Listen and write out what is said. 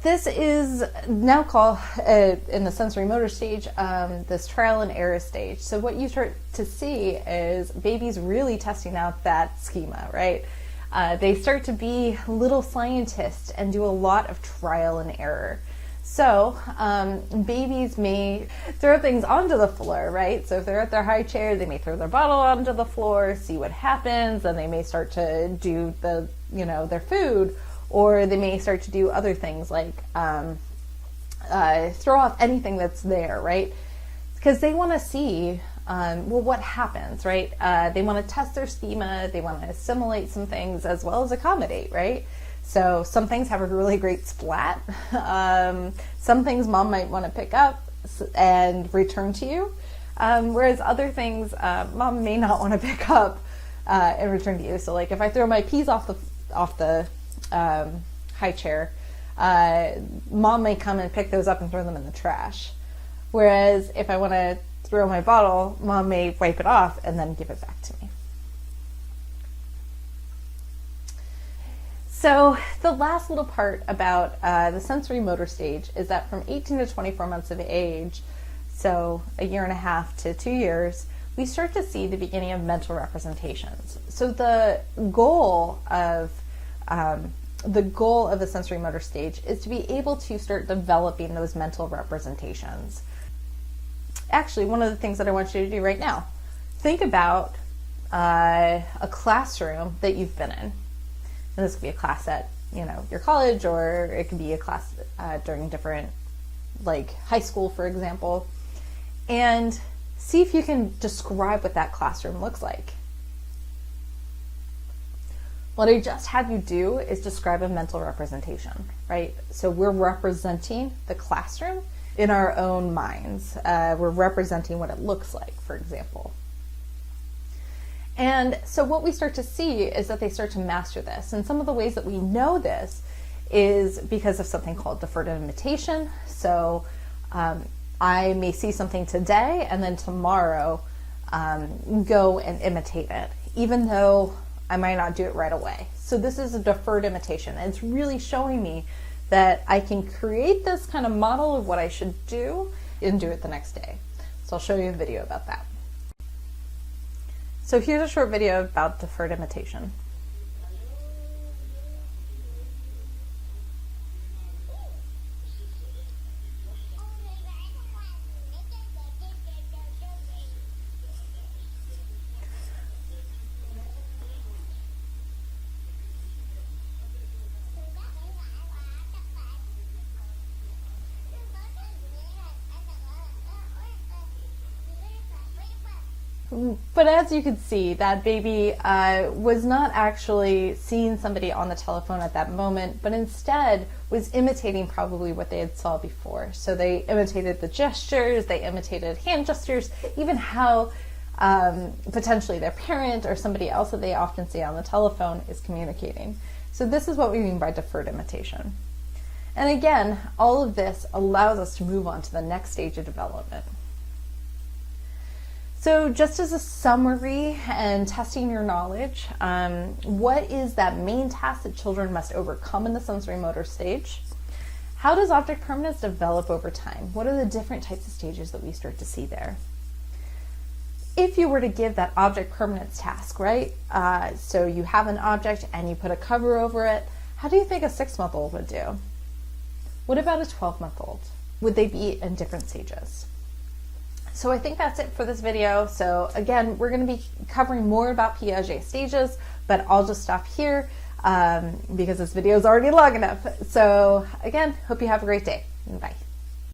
This is now called, in the sensory motor stage, this trial and error stage. So what you start to see is babies really testing out that schema, right? They start to be little scientists and do a lot of trial and error. So babies may throw things onto the floor, right? So if they're at their high chair, they may throw their bottle onto the floor, see what happens, then they may start to do the, their food, or they may start to do other things like throw off anything that's there, right? Because they want to see, what happens, right? They want to test their schema, they want to assimilate some things as well as accommodate, right? So some things have a really great splat. Some things mom might want to pick up and return to you, whereas other things mom may not want to pick up and return to you. So like if I throw my peas off the high chair, mom may come and pick those up and throw them in the trash. Whereas if I want to throw my bottle, mom may wipe it off and then give it back to me. So the last little part about the sensory motor stage is that from 18 to 24 months of age, so a year and a half to 2 years, we start to see the beginning of mental representations. So the goal of the sensory motor stage is to be able to start developing those mental representations. Actually, one of the things that I want you to do right now, think about a classroom that you've been in. And this could be a class at, your college, or it could be a class during different, like high school, for example. And see if you can describe what that classroom looks like. What I just had you do is describe a mental representation, right? So we're representing the classroom in our own minds. We're representing what it looks like, for example. And so what we start to see is that they start to master this. And some of the ways that we know this is because of something called deferred imitation. So I may see something today and then tomorrow go and imitate it, even though I might not do it right away. So this is a deferred imitation. And it's really showing me that I can create this kind of model of what I should do and do it the next day. So I'll show you a video about that. So here's a short video about deferred imitation. But as you can see, that baby was not actually seeing somebody on the telephone at that moment, but instead was imitating probably what they had saw before. So they imitated the gestures, they imitated hand gestures, even how potentially their parent or somebody else that they often see on the telephone is communicating. So this is what we mean by deferred imitation. And again, all of this allows us to move on to the next stage of development. So just as a summary and testing your knowledge, what is that main task that children must overcome in the sensory motor stage? How does object permanence develop over time? What are the different types of stages that we start to see there? If you were to give that object permanence task, right? So you have an object and you put a cover over it, how do you think a 6-month-old would do? What about a 12-month-old? Would they be in different stages? So I think that's it for this video. So again, we're going to be covering more about Piaget stages, but I'll just stop here because this video is already long enough. So again, hope you have a great day. Bye.